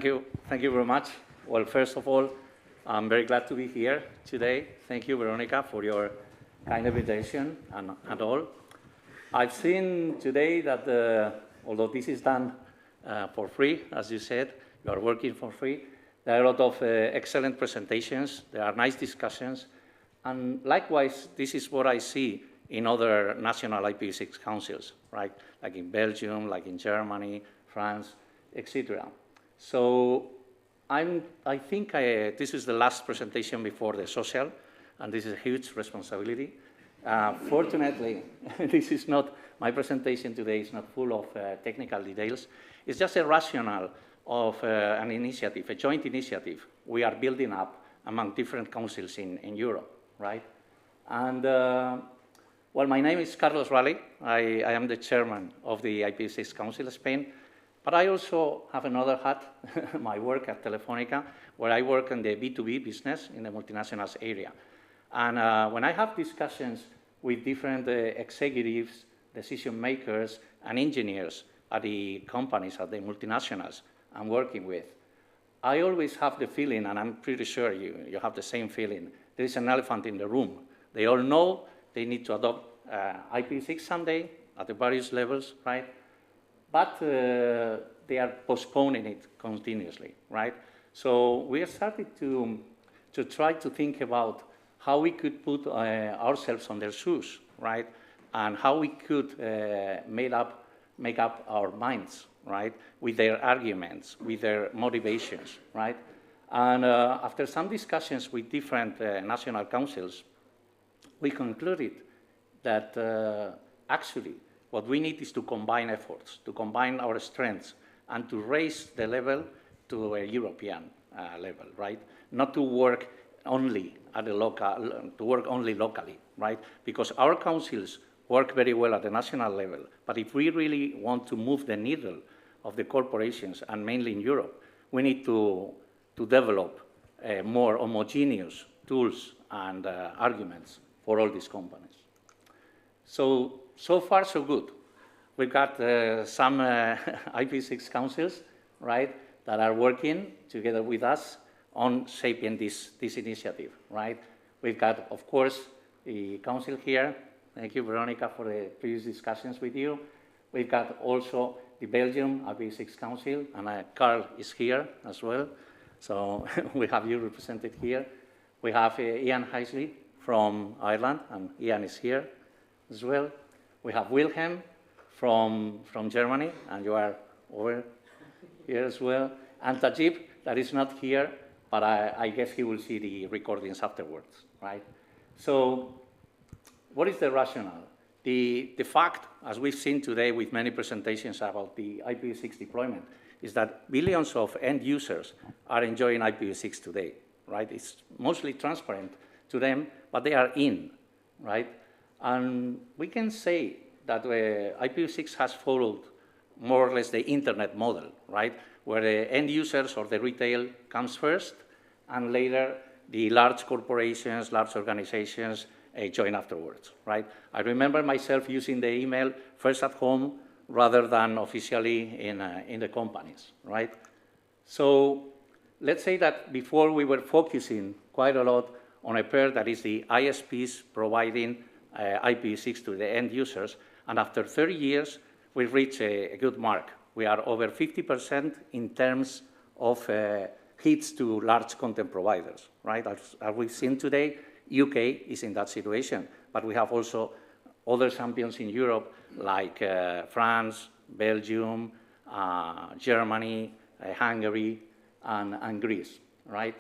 Thank you very much. Well, first of all, I'm very glad to be here today. Thank you, Veronica, for your kind invitation and all. I've seen today that although this is done for free, as you said, you are working for free, there are a lot of excellent presentations, there are nice discussions, and likewise, this is what I see in other national IPv6 councils, right? Like in Belgium, like in Germany, France, etc. So I think this is the last presentation before the social, and this is a huge responsibility. Fortunately, this is not, my presentation today is not full of technical details. It's just a rationale of an initiative, a joint initiative we are building up among different councils in Europe, right? And well, my name is Carlos Ralli. I am the chairman of the IPv6 Council of Spain, but I also have another hat, my work at Telefónica, where I work in the B2B business in the multinationals area. And when I have discussions with different executives, decision makers, and engineers at the companies, at the multinationals I'm working with, I always have the feeling, and I'm pretty sure you have the same feeling, there is an elephant in the room. They all know they need to adopt IPv6 someday at the various levels, right? But they are postponing it continuously, right? So we are starting to try to think about how we could put ourselves on their shoes, right? And how we could make up our minds, right? With their arguments, with their motivations, right? And after some discussions with different national councils, we concluded that actually what we need is to combine efforts, to combine our strengths, and to raise the level to a European level, right? Not to work only at the local, to work only locally, right? Because our councils work very well at the national level, but if we really want to move the needle of the corporations, and mainly in Europe, we need to develop more homogeneous tools and arguments for all these companies. So far, so good. We've got some IPv6 councils, right, that are working together with us on shaping this initiative, right? We've got, of course, the council here. Thank you, Veronica, for the previous discussions with you. We've got also the Belgium IPv6 Council, and Carl is here as well. So we have you represented here. We have Ian Heisley from Ireland, and Ian is here as well. We have Wilhelm from Germany, and you are over here as well. And Tajib, that is not here, but I guess he will see the recordings afterwards, right? So what is the rationale? The fact, as we've seen today with many presentations about the IPv6 deployment, is that billions of end users are enjoying IPv6 today, right? It's mostly transparent to them, but they are in, right? And we can say that IPv6 has followed more or less the internet model, right? Where the end users or the retail comes first, and later the large corporations, large organizations join afterwards, right? I remember myself using the email first at home rather than officially in the companies, right? So let's say that before we were focusing quite a lot on a pair that is the ISPs providing IPv6 to the end users, and after 30 years, we've reached a good mark. We are over 50% in terms of hits to large content providers, right? As we've seen today, UK is in that situation, but we have also other champions in Europe like France, Belgium, Germany, Hungary, and Greece, right?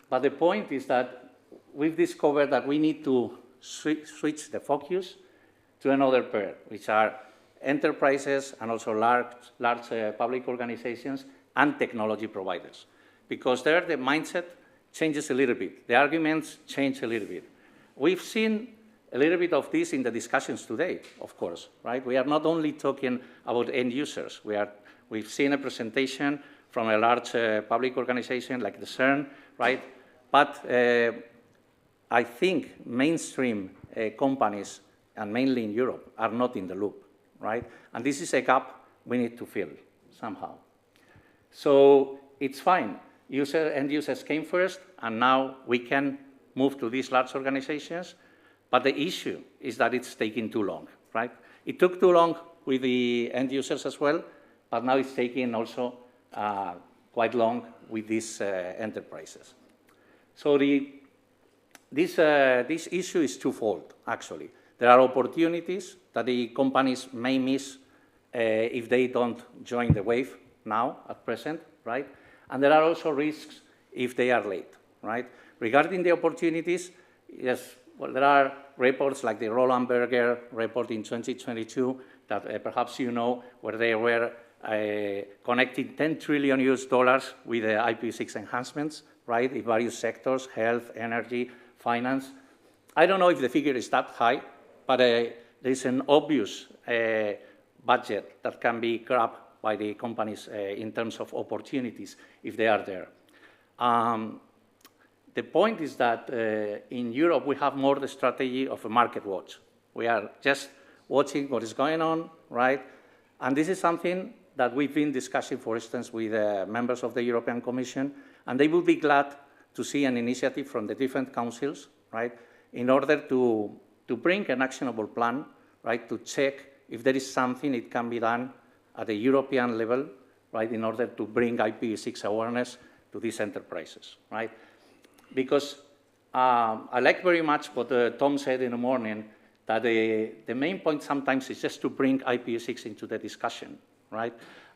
But the point is that we've discovered that we need to switch the focus to another pair, which are enterprises and also large public organizations and technology providers. Because there the mindset changes a little bit. The arguments change a little bit. We've seen a little bit of this in the discussions today, of course, right? We are not only talking about end users. We've seen a presentation from a large public organization like the CERN, right? But I think mainstream companies, and mainly in Europe, are not in the loop, right? And this is a gap we need to fill somehow. So it's fine. End users came first, and now we can move to these large organizations. But the issue is that it's taking too long, right? It took too long with the end users as well, but now it's taking also quite long with these enterprises. So this issue is twofold, actually. There are opportunities that the companies may miss if they don't join the wave now, at present, right? And there are also risks if they are late, right? Regarding the opportunities, yes, well, there are reports like the Roland Berger report in 2022 that perhaps you know, where they were connecting $10 trillion with the IPv6 enhancements, right, in various sectors, health, energy, finance. I don't know if the figure is that high, but there's an obvious budget that can be grabbed by the companies in terms of opportunities if they are there. The point is that in Europe, we have more the strategy of a market watch. We are just watching what is going on, right? And this is something that we've been discussing, for instance, with members of the European Commission, and they would be glad to see an initiative from the different councils, right, in order to bring an actionable plan, right, to check if there is something it can be done at the European level, right, in order to bring IPv6 awareness to these enterprises, right? Because I like very much what Tom said in the morning, that the main point sometimes is just to bring IPv6 into the discussion, right?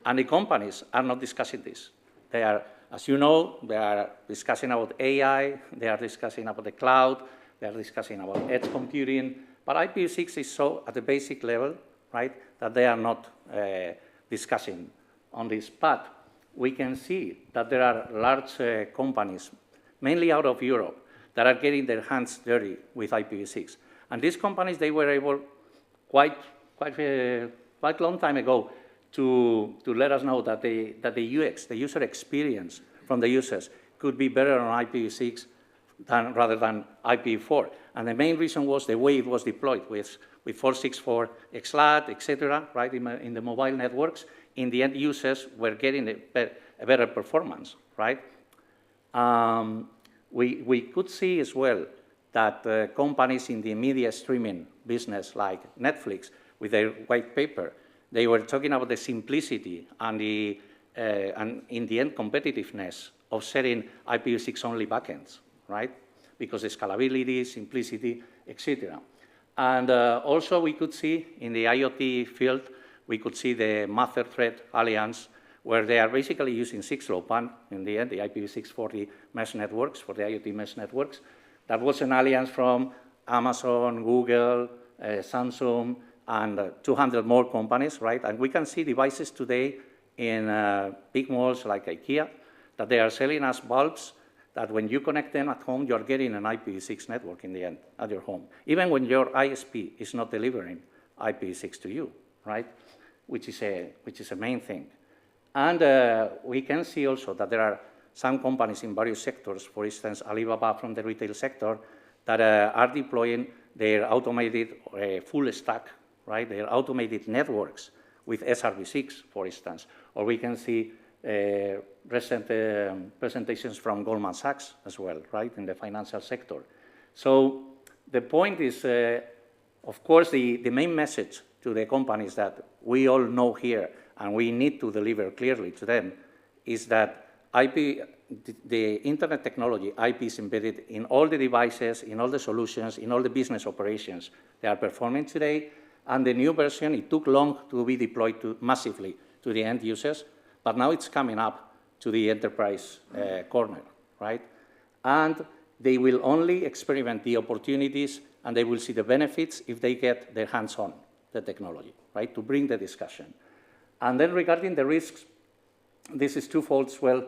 And the companies are not discussing this. They are, as you know, they are discussing about AI, they are discussing about the cloud, they are discussing about edge computing, but IPv6 is so at the basic level, right, that they are not discussing on this. But we can see that there are large companies, mainly out of Europe, that are getting their hands dirty with IPv6. And these companies, they were able quite long time ago to let us know that the UX, the user experience from the users, could be better on IPv6 rather than IPv4. And the main reason was the way it was deployed with 464 XLAT, etc., right, in the mobile networks. In the end, users were getting a better performance, right? We could see as well that companies in the media streaming business, like Netflix, with their white paper, they were talking about the simplicity and in the end, competitiveness of setting IPv6 only backends, right? Because the scalability, simplicity, etc. And also we could see in the IoT field, we could see the Master Thread Alliance, where they are basically using 6LoWPAN, in the end, the IPv6 for the mesh networks, for the IoT mesh networks. That was an alliance from Amazon, Google, Samsung, and 200 more companies, right? And we can see devices today in big malls like IKEA, that they are selling us bulbs that when you connect them at home, you're getting an IPv6 network in the end at your home, even when your ISP is not delivering IPv6 to you, right? Which is a main thing. And we can see also that there are some companies in various sectors, for instance, Alibaba from the retail sector, that are deploying their automated full stack, right? Their automated networks with SRv6, for instance. Or we can see recent presentations from Goldman Sachs as well, right, in the financial sector. So the point is, of course, the main message to the companies that we all know here and we need to deliver clearly to them is that the internet technology, IP is embedded in all the devices, in all the solutions, in all the business operations they are performing today. And the new version, it took long to be deployed massively to the end users, but now it's coming up to the enterprise corner, right? And they will only experiment the opportunities and they will see the benefits if they get their hands on the technology, right, to bring the discussion. And then regarding the risks, this is twofold as well.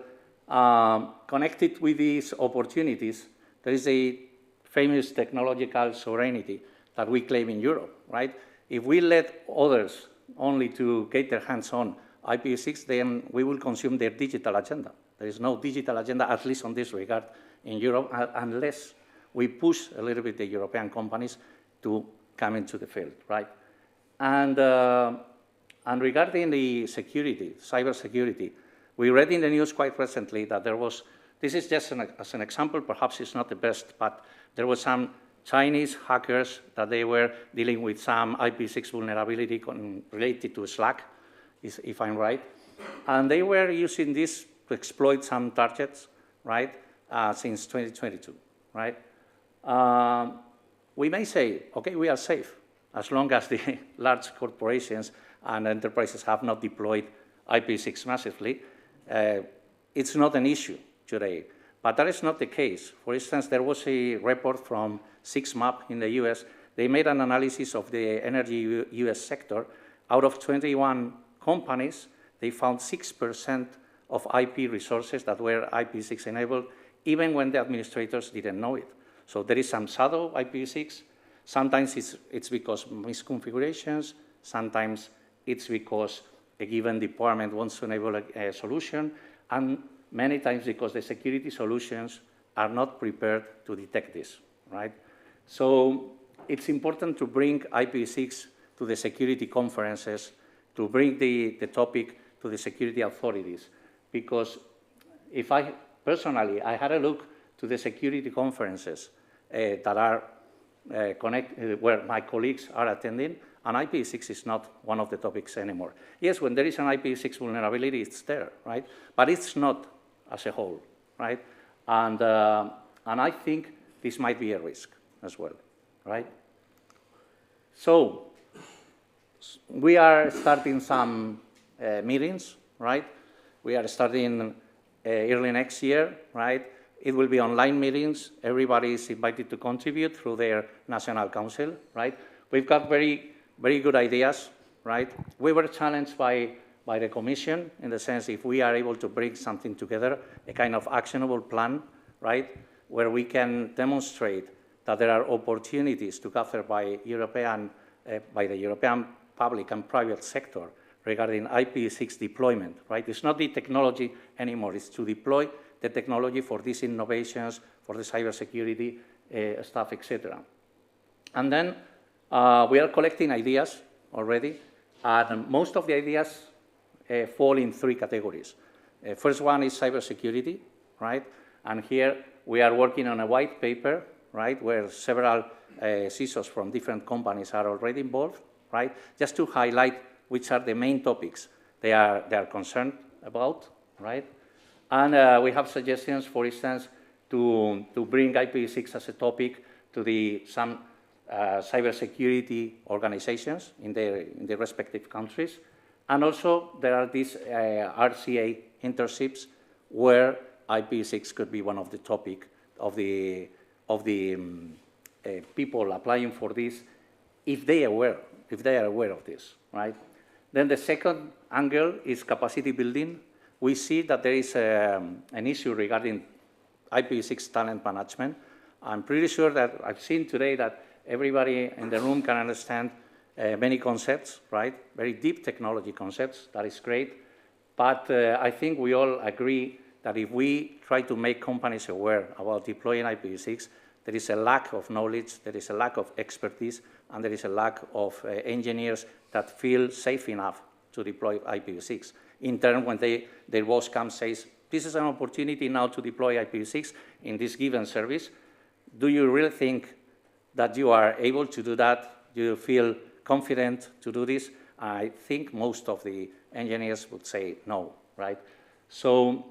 Connected with these opportunities, there is a famous technological sovereignty that we claim in Europe, right? If we let others only to get their hands on IPv6, then we will consume their digital agenda. There is no digital agenda, at least on this regard, in Europe, unless we push a little bit the European companies to come into the field, right? And regarding the security, cybersecurity, We read in the news quite recently that there was, this is just as an example, perhaps it's not the best, but there was some Chinese hackers that they were dealing with some IPv6 vulnerability related to Slack, if I'm right. And they were using this to exploit some targets, right, since 2022, right? We may say, okay, we are safe, as long as the large corporations and enterprises have not deployed IPv6 massively. It's not an issue today, but that is not the case. For instance, there was a report from 6map in the US. They made an analysis of the energy US sector. Out of 21 companies, they found 6% of IP resources that were IPv6 enabled, even when the administrators didn't know it. So there is some shadow IPv6. Sometimes it's because misconfigurations. Sometimes it's because a given department wants to enable a solution. And many times because the security solutions are not prepared to detect this, right? So it's important to bring IPv6 to the security conferences, to bring the topic to the security authorities. Because if personally, I had a look to the security conferences that are where my colleagues are attending, and IPv6 is not one of the topics anymore. Yes, when there is an IPv6 vulnerability, it's there, right? But it's not as a whole, right? And I think this might be a risk as well, right? So we are starting some meetings, right? We are starting early next year, right? It will be online meetings. Everybody is invited to contribute through their national council, right? We've got very good ideas, right? We were challenged by the Commission in the sense if we are able to bring something together, a kind of actionable plan, right, where we can demonstrate that there are opportunities to gather by the European public and private sector regarding IPv6 deployment, right? It's not the technology anymore, it's to deploy the technology for these innovations, for the cybersecurity stuff, etc. And then we are collecting ideas already, and most of the ideas fall in three categories. First one is cybersecurity, right? And here we are working on a white paper, right, where several CISOs from different companies are already involved, right, just to highlight which are the main topics they are concerned about, right? And we have suggestions, for instance, to bring IPv6 as a topic to some cybersecurity organizations in the respective countries. And also, there are these RCA internships where IPv6 could be one of the topic of the people applying for this, if they are aware of this, right? Then the second angle is capacity building. We see that there is an issue regarding IPv6 talent management. I'm pretty sure that I've seen today that everybody in the room can understand many concepts, right? Very deep technology concepts, that is great. But I think we all agree that if we try to make companies aware about deploying IPv6, there is a lack of knowledge, there is a lack of expertise, and there is a lack of engineers that feel safe enough to deploy IPv6. In turn, when their boss comes and says, this is an opportunity now to deploy IPv6 in this given service, do you really think that you are able to do that? Do you feel confident to do this? I think most of the engineers would say no, right? So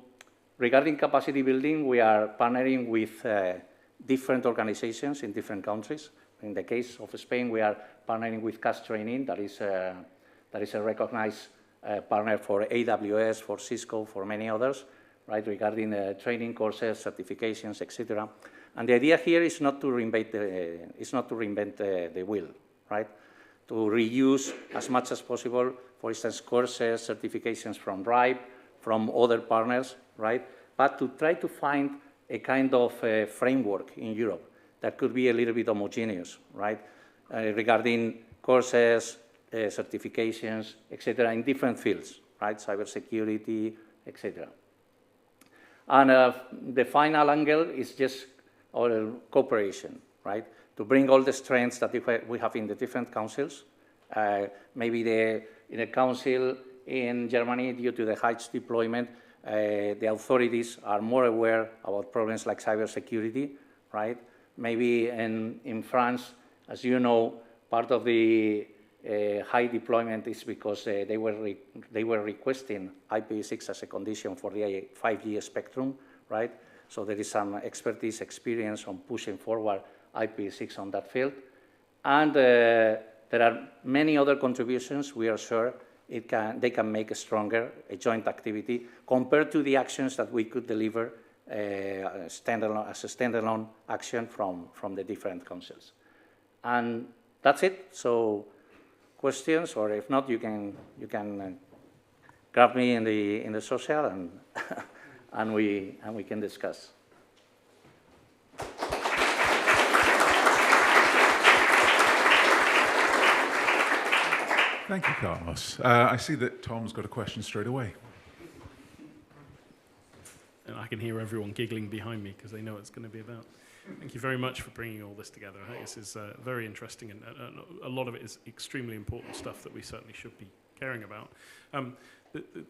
regarding capacity building, we are partnering with different organizations in different countries. In the case of Spain, we are partnering with CAS Training, that is a recognized partner for AWS, for Cisco, for many others, right, regarding training courses, certifications, etc. And the idea here is not to reinvent the wheel, right? To reuse as much as possible, for instance, courses, certifications from RIPE, from other partners, right? But to try to find a kind of framework in Europe that could be a little bit homogeneous, right? Regarding courses, certifications, etc., in different fields, right? Cybersecurity, etc. And the final angle is just our cooperation, right? To bring all the strengths that we have in the different councils. Maybe in a council in Germany, due to the high deployment, the authorities are more aware about problems like cybersecurity, right? Maybe in France, as you know, part of the high deployment is because they were requesting IPv6 as a condition for the 5G spectrum, right? So there is some expertise, experience on pushing forward IPv6 on that field. And there are many other contributions we are sure they can make stronger a joint activity compared to the actions that we could deliver as a standalone action from the different councils. And that's it. So questions, or if not, you can grab me in the social and and we can discuss. Thank you, Carlos. I see that Tom's got a question straight away. And I can hear everyone giggling behind me because they know what it's going to be about. Thank you very much for bringing all this together. I think this is very interesting, and a lot of it is extremely important stuff that we certainly should be caring about.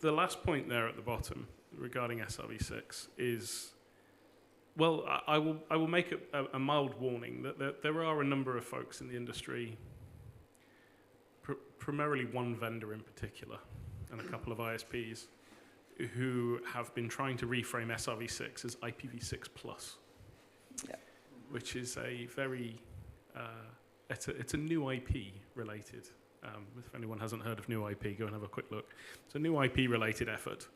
The last point there at the bottom regarding SRv6 is, well, I will make a mild warning that there are a number of folks in the industry, primarily one vendor in particular, and a couple of ISPs, who have been trying to reframe SRv6 as IPv6 plus, yeah, which is a very, it's a new IP related. If anyone hasn't heard of new IP, go and have a quick look. It's a new IP related effort.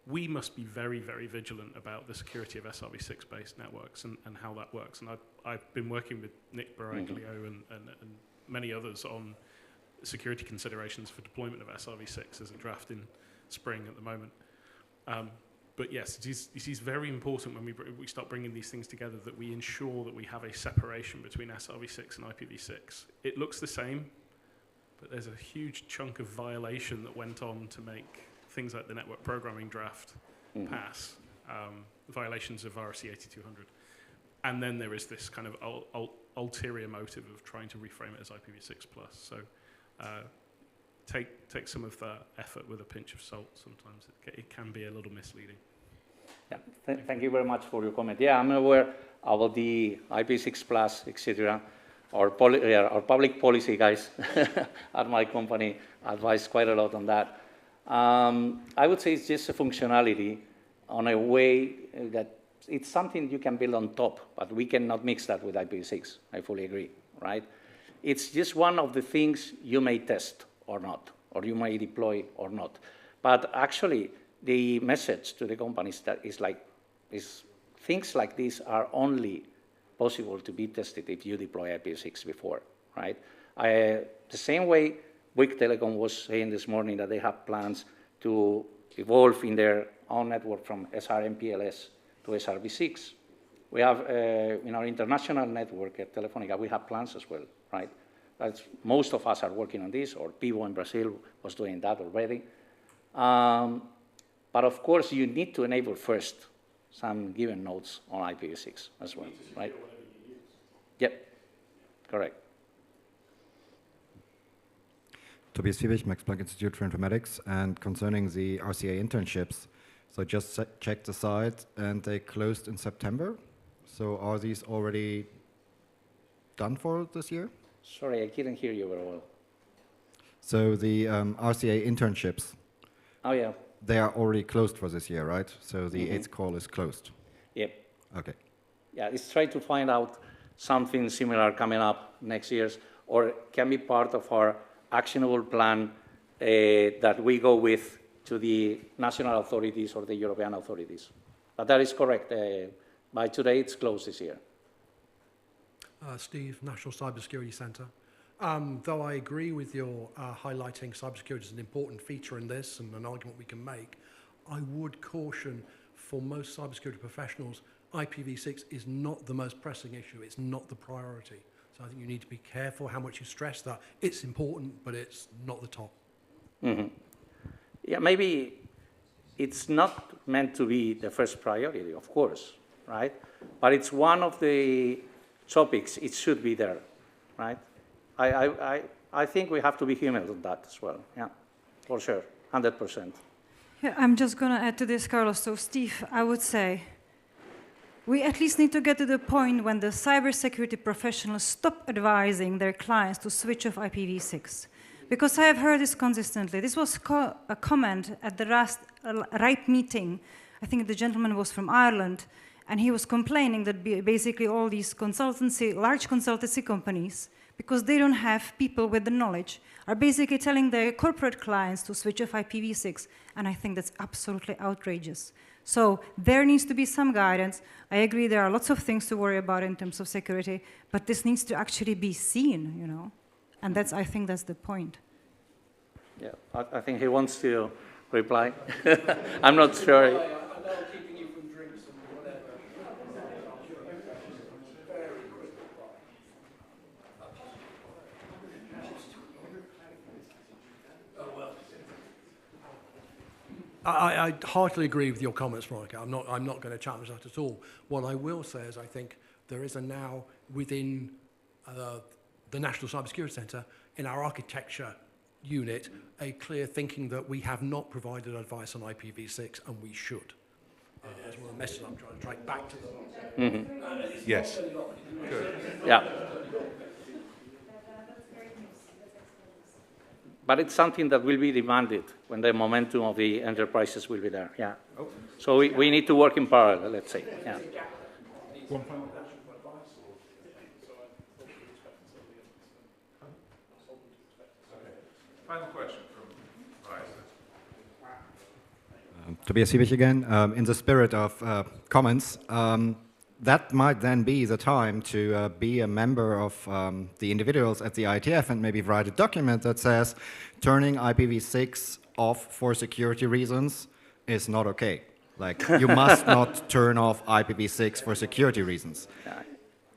We must be very, very vigilant about the security of SRv6 based networks and how that works. And I've been working with Nick Baraglio and many others on security considerations for deployment of SRv6 as a draft in spring at the moment. But yes, it is very important when we start bringing these things together that we ensure that we have a separation between SRv6 and IPv6. It looks the same, but there's a huge chunk of violation that went on to make things like the network programming draft pass, violations of RFC 8200. And then there is this kind of ulterior motive of trying to reframe it as IPv6 plus. So take some of that effort with a pinch of salt. Sometimes it can be a little misleading. Yeah, thank you very much for your comment. Yeah, I'm aware about the IPv6 plus, etc. Our public policy guys at my company advise quite a lot on that. I would say it's just a functionality on a way that it's something you can build on top, but we cannot mix that with IPv6. I fully agree, right? It's just one of the things you may test or not, or you may deploy or not. But actually, the message to the companies that is things like this are only possible to be tested if you deploy IPv6 before, right? The same way Bouygues Telecom was saying this morning that they have plans to evolve in their own network from SR-MPLS to SRv6. We have, in our international network at Telefonica, we have plans as well, right? Most of us are working on this, or Pivo in Brazil was doing that already. But of course, you need to enable first some given nodes on IPv6 as well, right? Yep, correct. Tobias Fiebig, Max Planck Institute for Informatics, and concerning the RCA internships, so just checked the site and they closed in September. So are these already done for this year? Sorry, I couldn't hear you very well. So the RCA internships, oh yeah, they are already closed for this year, right? So the 8th call is closed. Yep. Okay. Yeah, let's try to find out something similar coming up next year, or can be part of our actionable plan that we go with to the national authorities or the European authorities. But that is correct. By today, it's closed this year. Steve, National Cybersecurity Centre. Though I agree with your highlighting cybersecurity as an important feature in this and an argument we can make, I would caution for most cybersecurity professionals, IPv6 is not the most pressing issue. It's not the priority. So I think you need to be careful how much you stress that. It's important, but it's not the top. Mm-hmm. Yeah, maybe it's not meant to be the first priority, of course, right? But it's one of the topics, it should be there, right? I think we have to be human on that as well, yeah, for sure, 100%. Yeah, I'm just going to add to this, Carlos. So, Steve, I would say we at least need to get to the point when the cybersecurity professionals stop advising their clients to switch off IPv6. Because I have heard this consistently. This was a comment at the last RIPE meeting. I think the gentleman was from Ireland, and he was complaining that basically all these large consultancy companies, because they don't have people with the knowledge, are basically telling their corporate clients to switch off IPv6, and I think that's absolutely outrageous. So there needs to be some guidance. I agree there are lots of things to worry about in terms of security, but this needs to actually be seen, you know, and I think that's the point. Yeah, I think he wants to reply. I'm not sure. I heartily agree with your comments, Monica. I'm not going to challenge that at all. What I will say is I think there is now within the National Cybersecurity Centre, in our architecture unit, a clear thinking that we have not provided advice on IPv6, and we should. That's one of the messages I'm trying to track back to them. Mm-hmm. Yes. Good. Yeah. But it's something that will be demanded when the momentum of the enterprises will be there. Yeah. So we need to work in parallel, let's say. Yeah. One final. Final question from Tobias Siebich again. In the spirit of comments, that might then be the time to be a member of the individuals at the IETF and maybe write a document that says turning IPv6 off for security reasons is not okay. Like, you must not turn off IPv6 for security reasons.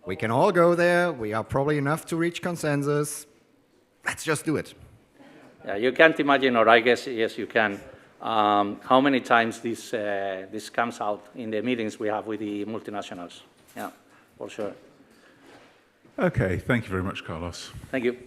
We can all go there. We are probably enough to reach consensus. Let's just do it. Yeah, you can't imagine, or I guess, yes, you can, how many times this comes out in the meetings we have with the multinationals. Yeah, for sure. Okay, thank you very much, Carlos. Thank you.